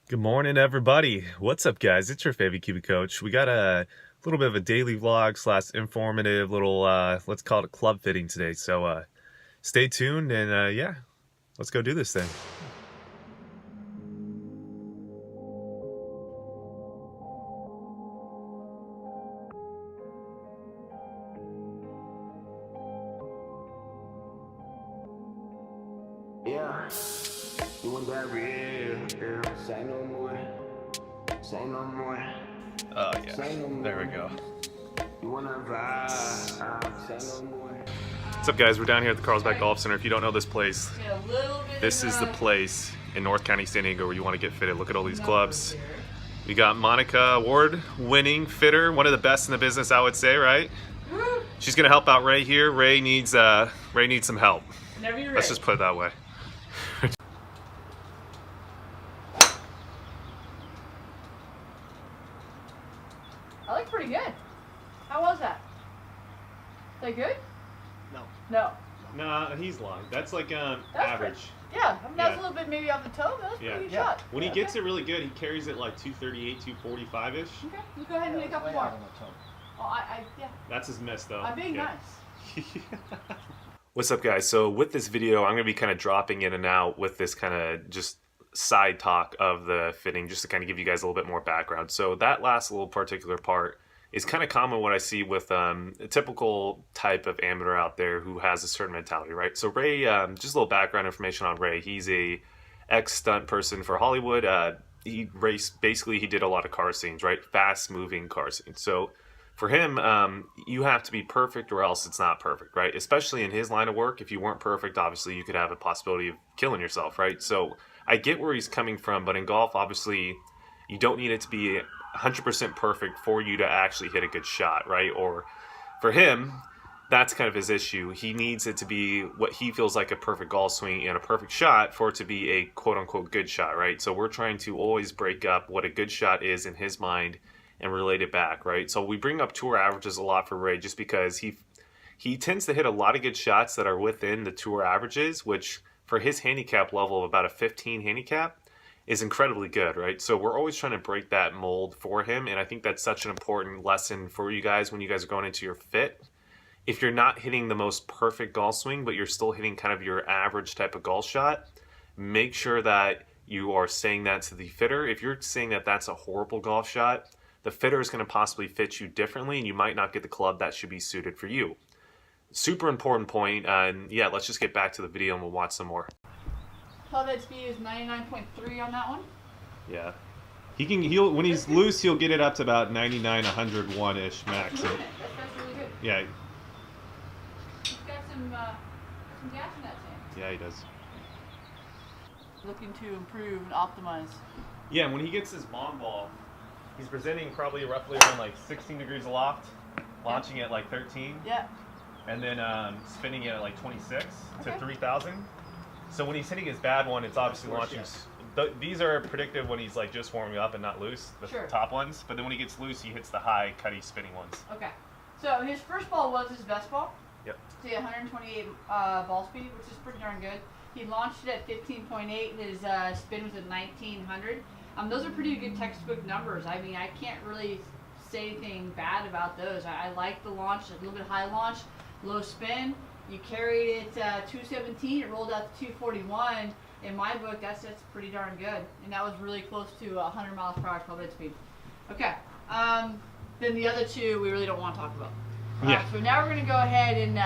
Good morning, everybody. What's up, guys? It's your favorite Kiwicoach. We got a little bit of a daily vlog slash informative little, let's call it a club fitting today. So stay tuned and yeah, let's go do this thing. Yeah, you want that real, yeah. Say no more, say no more. Oh yeah, there we go. You wanna vibe, say no more. What's up, guys? We're down here at the Carlsbad Golf Center. If you don't know this place, this is the place in North County, San Diego, where you want to get fitted. Look at all these clubs. We got Monica, award-winning fitter, one of the best in the business, I would say, right? She's gonna help out Ray here. Ray needs some help. Let's just put it that way. I look pretty good. How was that? Is that good? No. No. Nah, he's long. That's like That's average. Yeah, I mean, that was Yeah. a little bit maybe off the toe, but that was a Yeah. pretty good shot. When he gets it really good, he carries it like 238, 245-ish. Okay, you go ahead and hit a couple more. Oh, yeah. That's his miss, though. I'm being Yeah. nice. What's up, guys? So with this video, I'm going to be kind of dropping in and out with this kind of just side talk of the fitting, just to kind of give you guys a little bit more background. So that last little particular part is kind of common what I see with a typical type of amateur out there who has a certain mentality, right? So Ray, just a little background information on Ray. He's a ex-stunt person for Hollywood. He raced, basically he did a lot of car scenes, right? Fast moving car scenes. So for him, you have to be perfect or else it's not perfect, right? Especially in his line of work, if you weren't perfect, obviously you could have a possibility of killing yourself, right? So I get where he's coming from, but in golf, obviously, you don't need it to be 100% perfect for you to actually hit a good shot, right? Or for him, that's kind of his issue. He needs it to be what he feels like a perfect golf swing and a perfect shot for it to be a quote-unquote good shot, right? So we're trying to always break up what a good shot is in his mind and relate it back, right? So we bring up tour averages a lot for Ray just because he tends to hit a lot of good shots that are within the tour averages, which for his handicap level of about a 15 handicap is incredibly good, right? So we're always trying to break that mold for him, and I think that's such an important lesson for you guys when you guys are going into your fit. If you're not hitting the most perfect golf swing, but you're still hitting kind of your average type of golf shot, make sure that you are saying that to the fitter. If you're saying that that's a horrible golf shot, the fitter is going to possibly fit you differently, and you might not get the club that should be suited for you. Super important point, and yeah, let's just get back to the video and we'll watch some more. Club head speed is 99.3 on that one. Yeah. He'll when he's loose, he'll get it up to about 99, 101-ish max. That's really good. Yeah. He's got some gas in that tank. Yeah, he does. Looking to improve and optimize. Yeah, when he gets his bomb ball, he's presenting probably roughly around like 16 degrees aloft, launching at like 13. Yeah. And then spinning it at like 26 to Okay. 3,000. So when he's hitting his bad one, it's obviously launching. These are predictive when he's like just warming up and not loose, the Sure. top ones. But then when he gets loose, he hits the high, cutty, spinning ones. Okay. So his first ball was his best ball. Yep. So he had 128 ball speed, which is pretty darn good. He launched it at 15.8. His spin was at 1900. Those are pretty good textbook numbers. I mean, I can't really say anything bad about those. I like the launch, a little bit high launch, low spin. You carried it 217. It rolled out to 241. In my book, that's pretty darn good, and that was really close to 100 miles per hour club head speed. Okay. Then the other two we really don't want to talk about. Yeah. So now we're gonna go ahead and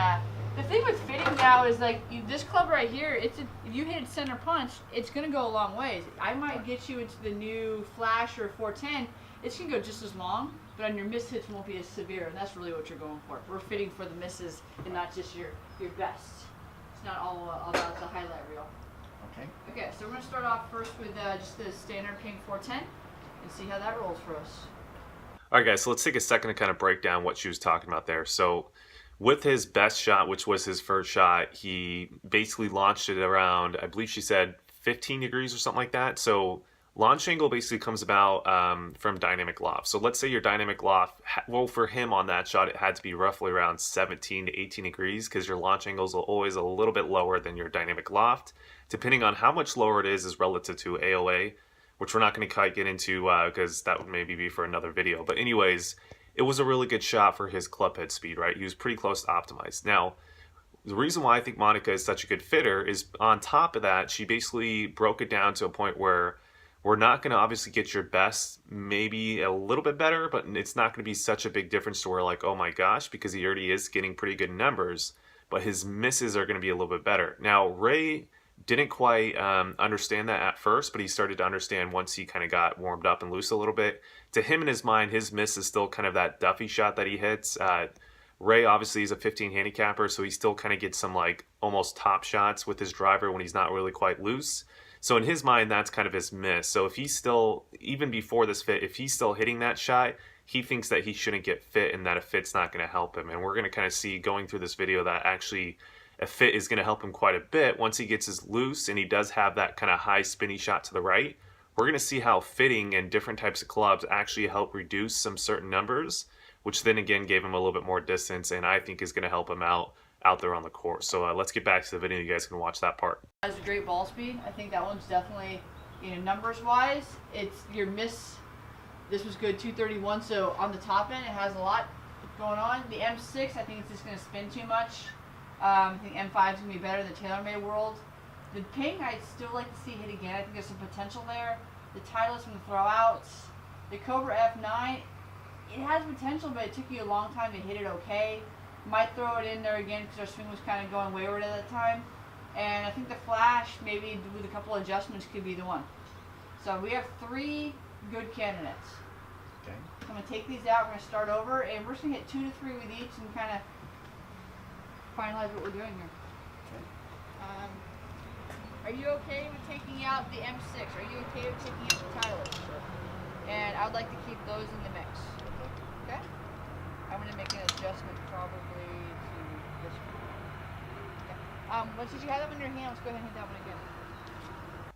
the thing with fitting now is like this club right here. If you hit center punch, it's gonna go a long ways. I might get you into the new Flash or 410. It's gonna go just as long, but on your miss hits won't be as severe, and that's really what you're going for. We're fitting for the misses and not just your best. It's not all about the highlight reel. Okay. Okay, so we're gonna start off first with just the standard ping 410 and see how that rolls for us. All right, guys, so let's take a second to kind of break down what she was talking about there. So with his best shot, which was his first shot, he basically launched it around, I believe she said 15 degrees or something like that. So launch angle basically comes about from dynamic loft. So let's say your dynamic loft, well, for him on that shot, it had to be roughly around 17 to 18 degrees because your launch angles are always a little bit lower than your dynamic loft. Depending on how much lower it is relative to AOA, which we're not going to quite get into because that would maybe be for another video. But anyways, it was a really good shot for his club head speed, right? He was pretty close to optimized. Now, the reason why I think Monica is such a good fitter is on top of that, she basically broke it down to a point where we're not going to obviously get your best, maybe a little bit better, but it's not going to be such a big difference to where like, oh my gosh, because he already is getting pretty good numbers, but his misses are going to be a little bit better. Now, Ray didn't quite understand that at first, but he started to understand once he kind of got warmed up and loose a little bit. To him in his mind, his miss is still kind of that Duffy shot that he hits. Ray obviously is a 15 handicapper, so he still kind of gets some like almost top shots with his driver when he's not really quite loose. So in his mind, that's kind of his miss. So if he's still, even before this fit, if he's still hitting that shot, he thinks that he shouldn't get fit and that a fit's not going to help him. And we're going to kind of see going through this video that actually a fit is going to help him quite a bit once he gets his loose and he does have that kind of high spinny shot to the right. We're going to see how fitting and different types of clubs actually help reduce some certain numbers, which then again gave him a little bit more distance and I think is going to help him out there on the course. So let's get back to the video. You guys can watch that part. Has a great ball speed. I think that one's definitely, you know, numbers wise, it's your miss. This was good, 231. So on the top end, it has a lot going on. The M6, I think it's just going to spin too much. I think M5 is going to be better in the TaylorMade world. The ping, I'd still like to see hit again. I think there's some potential there. The Titleist from the throwouts. The Cobra F9, it has potential, but it took you a long time to hit it okay. Might throw it in there again because our swing was kind of going wayward at that time. And I think the Flash, maybe with a couple of adjustments, could be the one. So we have 3 good candidates. Okay. I'm going to take these out. We're going to start over, and we're just going to hit 2 to 3 with each and kind of finalize what we're doing here. Okay. Are you okay with taking out the M6? Are you okay with taking out the Titleist? Sure. And I would like to keep those in the mix. Okay? I'm going to make an adjustment probably to this one. Okay. Once you have them in your hand, let's go ahead and hit that one again.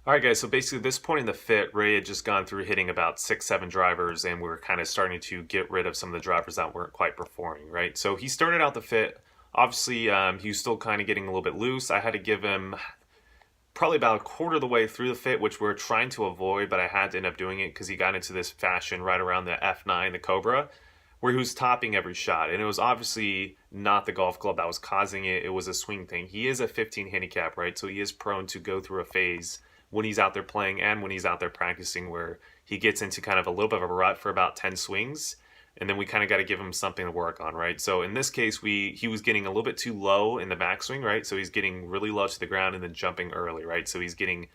All right, guys, so basically at this point in the fit, Ray had just gone through hitting about 6-7 drivers, and we were kind of starting to get rid of some of the drivers that weren't quite performing, right? So he started out the fit. Obviously, he was still kind of getting a little bit loose. I had to give him probably about a quarter of the way through the fit, which we're trying to avoid, but I had to end up doing it because he got into this fashion right around the F9, the Cobra, where he was topping every shot. And it was obviously not the golf club that was causing it. It was a swing thing. He is a 15 handicap, right? So he is prone to go through a phase when he's out there playing and when he's out there practicing where he gets into kind of a little bit of a rut for about 10 swings. And then we kind of got to give him something to work on, right? So in this case, he was getting a little bit too low in the backswing, right? So he's getting really low to the ground and then jumping early, right? So he's getting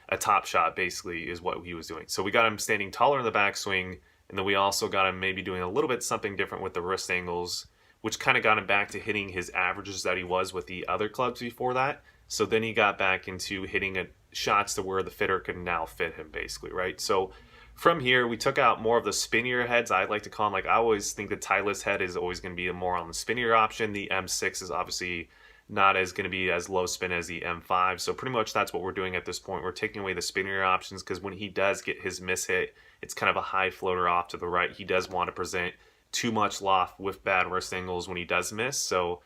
a top shot, basically, is what he was doing. So we got him standing taller in the backswing, and then we also got him maybe doing a little bit something different with the wrist angles, which kind of got him back to hitting his averages that he was with the other clubs before that. So then he got back into hitting shots to where the fitter could now fit him, basically, right? So from here, we took out more of the spinnier heads. I like to call them, like I always think the Titleist head is always going to be more on the spinnier option. The M6 is obviously not as going to be as low spin as the M5. So pretty much that's what we're doing at this point. We're taking away the spinnier options because when he does get his miss hit, it's kind of a high floater off to the right. He does want to present too much loft with bad wrist angles when he does miss. So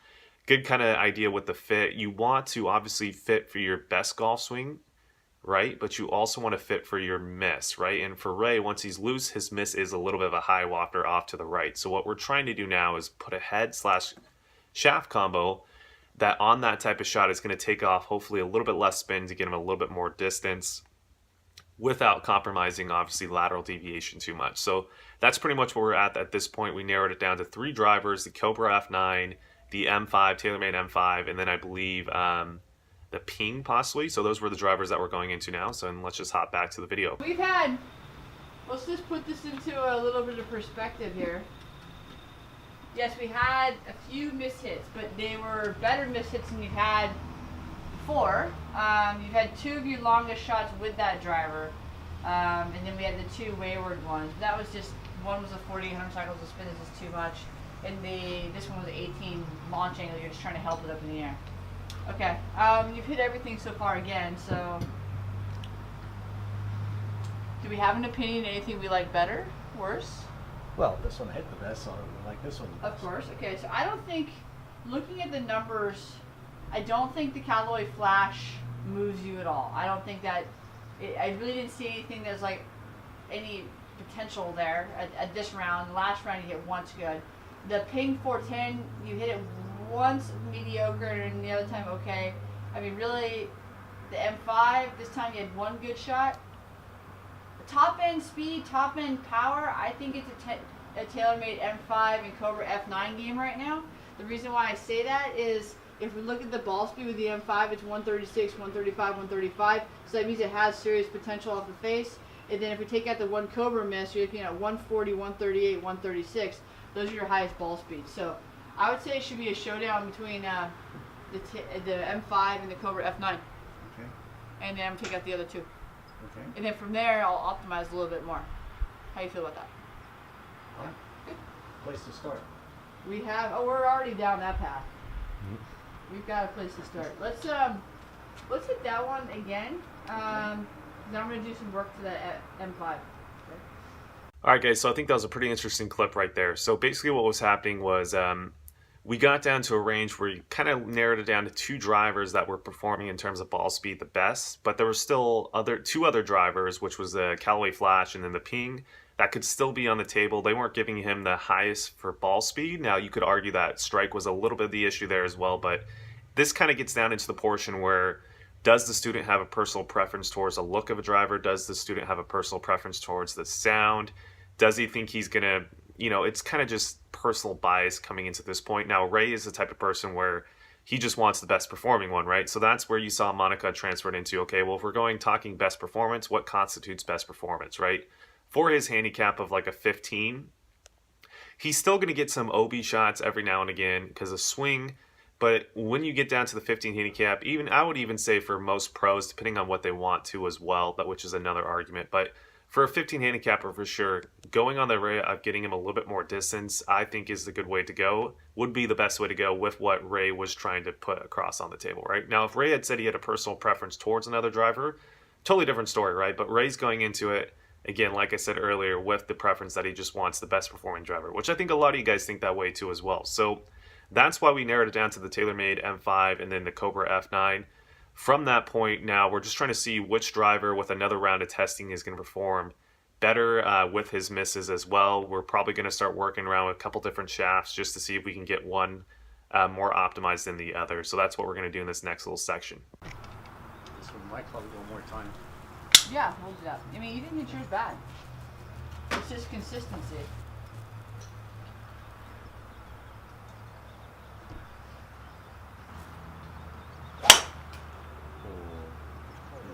good kind of idea with the fit. You want to obviously fit for your best golf swing, right? But you also want to fit for your miss, right? And for Ray, once he's loose, his miss is a little bit of a high wafter off to the right. So what we're trying to do now is put a head/shaft combo that on that type of shot is going to take off hopefully a little bit less spin to get him a little bit more distance without compromising obviously lateral deviation too much. So that's pretty much where we're at this point. We narrowed it down to 3 drivers, the Cobra F9, the M5, TaylorMade M5, and then I believe the Ping possibly. So those were the drivers that we're going into now. So let's just hop back to the video. Let's just put this into a little bit of perspective here. Yes, we had a few mishits, but they were better mishits than you've had before. You've had 2 of your longest shots with that driver, and then we had the 2 wayward ones. That was just, one was a 4,800 cycles of spin, is just too much, and this one was an 18 launch angle. You're just trying to help it up in the air. Okay, you've hit everything so far again. So, do we have an opinion? Anything we like better, worse? Well, this one hit the best, so I like this one the best. Of course. Okay, so I don't think, looking at the numbers, I don't think the Callaway Flash moves you at all. I don't think that I really didn't see anything that's like any potential there at this round. The last round you hit once good. The ping 410, you hit it once mediocre and the other time okay. I mean, really, the M5, this time you had one good shot. Top end speed, top end power, I think it's a tailor-made M5 and Cobra F9 game right now. The reason why I say that is if we look at the ball speed with the M5, it's 136, 135, 135. So that means it has serious potential off the face. And then if we take out the one Cobra miss, you're looking at 140, 138, 136. Those are your highest ball speeds. So I would say it should be a showdown between the M5 and the Cobra F9. Okay. And then I'm take out the other two. Okay. And then from there, I'll optimize a little bit more. How you feel about that? Yeah. Place to start. We have. Oh, we're already down that path. We've got a place to start. Let's hit that one again. Then I'm gonna do some work to that M5. Okay. All right, guys. So I think that was a pretty interesting clip right there. So basically, what was happening was we got down to a range where you kind of narrowed it down to two drivers that were performing in terms of ball speed the best, but there were still two other drivers, which was the Callaway Flash and then the Ping, that could still be on the table. They weren't giving him the highest for ball speed. Now, you could argue that strike was a little bit of the issue there as well, but this kind of gets down into the portion where does the student have a personal preference towards the look of a driver? Does the student have a personal preference towards the sound? Does he think he's going to, it's kind of just personal bias coming into this point. Now, Ray is the type of person where he just wants the best performing one, right? So that's where you saw Monica transferred into, okay, well, if we're talking best performance, what constitutes best performance, right? For his handicap of like a 15, he's still going to get some OB shots every now and again because of swing. But when you get down to the 15 handicap, I would even say for most pros, depending on what they want to as well, which is another argument. But for a 15 handicapper, for sure, going on the Ray of getting him a little bit more distance, I think is the good way to go, would be the best way to go with what Ray was trying to put across on the table, right? Now, if Ray had said he had a personal preference towards another driver, totally different story, right? But Ray's going into it, again, like I said earlier, with the preference that he just wants the best performing driver, which I think a lot of you guys think that way too as well. So that's why we narrowed it down to the TaylorMade M5 and then the Cobra F9. From that point, now we're just trying to see which driver with another round of testing is going to perform better with his misses as well. We're probably going to start working around with a couple different shafts just to see if we can get one more optimized than the other. So that's what we're going to do in this next little section. This one might probably go more time. Yeah, we'll do that. I mean, you didn't hit yours bad. It's just consistency.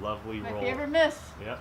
Lovely My roll. favorite miss. Yep.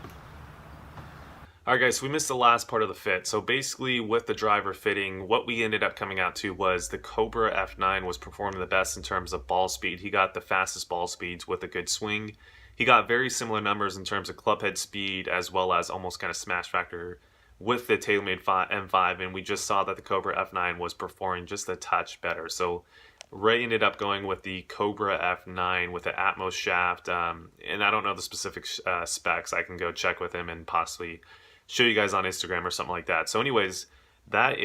All right, guys, so we missed the last part of the fit. So basically with the driver fitting, what we ended up coming out to was the Cobra F9 was performing the best in terms of ball speed. He got the fastest ball speeds with a good swing. He got very similar numbers in terms of club head speed as well as almost kind of smash factor with the TaylorMade M5, and we just saw that the Cobra F9 was performing just a touch better. So Ray ended up going with the Cobra F9 with the Atmos shaft, and I don't know the specific specs. I can go check with him and possibly show you guys on Instagram or something like that. So anyways, that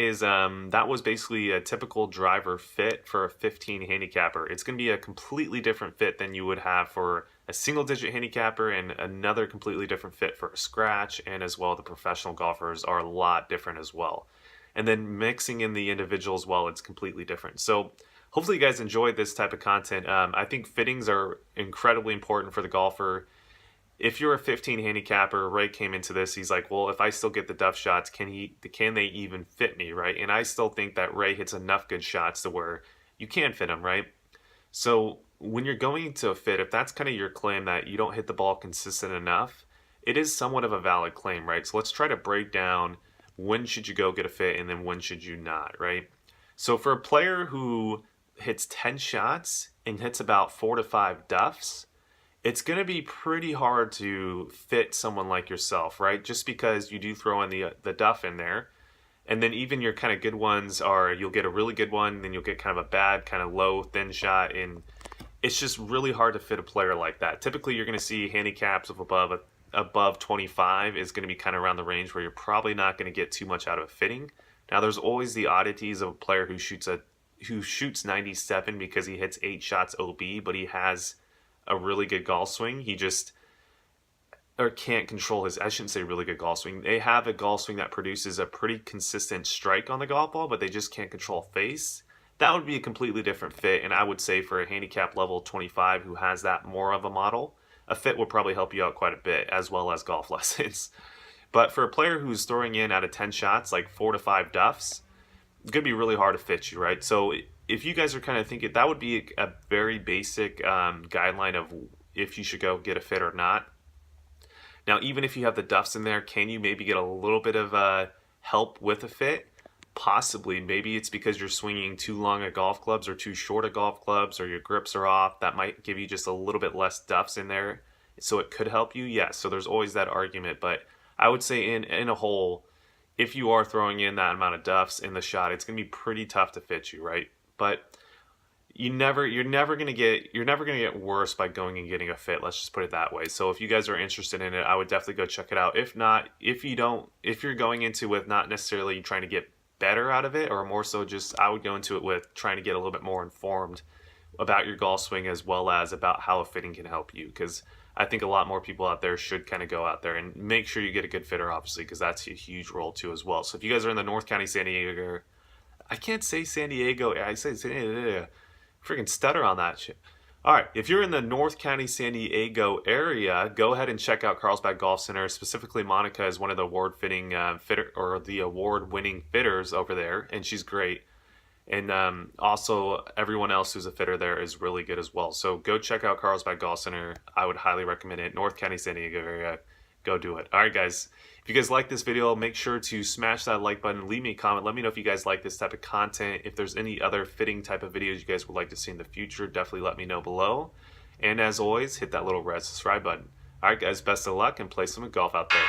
was basically a typical driver fit for a 15 handicapper. It's going to be a completely different fit than you would have for a single digit handicapper, and another completely different fit for a scratch, and as well the professional golfers are a lot different as well. And then mixing in the individual as well, it's completely different. So hopefully you guys enjoyed this type of content. I think fittings are incredibly important for the golfer. If you're a 15 handicapper, Ray came into this, he's like, well, if I still get the duff shots, can they even fit me, right? And I still think that Ray hits enough good shots to where you can fit him, right? So when you're going into a fit, if that's kind of your claim that you don't hit the ball consistent enough, it is somewhat of a valid claim, right? So let's try to break down when should you go get a fit and then when should you not, right? So for a player who hits 10 shots and hits about 4 to 5 duffs, it's going to be pretty hard to fit someone like yourself, right? Just because you do throw in the duff in there. And then even your kind of good ones are, you'll get a really good one, then you'll get kind of a bad, kind of low, thin shot. And it's just really hard to fit a player like that. Typically, you're going to see handicaps of above 25 is going to be kind of around the range where you're probably not going to get too much out of a fitting. Now, there's always the oddities of a player who shoots 97 because he hits 8 shots OB, but he has a really good golf swing. or can't control his, I shouldn't say really good golf swing. They have a golf swing that produces a pretty consistent strike on the golf ball, but they just can't control face. That would be a completely different fit. And I would say for a handicap level 25 who has that more of a model, a fit would probably help you out quite a bit, as well as golf lessons. But for a player who's throwing in out of 10 shots, like 4 to 5 duffs, it's going to be really hard to fit you, right? So if you guys are kind of thinking, that would be a very basic guideline of if you should go get a fit or not. Now, even if you have the duffs in there, can you maybe get a little bit of help with a fit? Possibly. Maybe it's because you're swinging too long at golf clubs or too short at golf clubs, or your grips are off. That might give you just a little bit less duffs in there. So it could help you, yes. So there's always that argument. But I would say in a whole, if you are throwing in that amount of duffs in the shot, it's going to be pretty tough to fit you, right? But you're never gonna get worse by going and getting a fit. Let's just put it that way. So if you guys are interested in it, I would definitely go check it out. If not, if you're going into with not necessarily trying to get better out of it, or more so just, I would go into it with trying to get a little bit more informed about your golf swing, as well as about how a fitting can help you. Because I think a lot more people out there should kind of go out there and make sure you get a good fitter, obviously, because that's a huge role too as well. So if you guys are in the North County, San Diego, I can't say San Diego, I say San Diego. Freaking stutter on that shit. All right, if you're in the North County, San Diego area, go ahead and check out Carlsbad Golf Center. Specifically, Monica is one of the award-winning fitters over there, and she's great. And also, everyone else who's a fitter there is really good as well. So go check out Carlsbad Golf Center. I would highly recommend it. North County, San Diego area. Go do it. All right, guys. If you guys like this video, make sure to smash that like button. Leave me a comment. Let me know if you guys like this type of content. If there's any other fitting type of videos you guys would like to see in the future, definitely let me know below. And as always, hit that little red subscribe button. All right, guys. Best of luck and play some golf out there.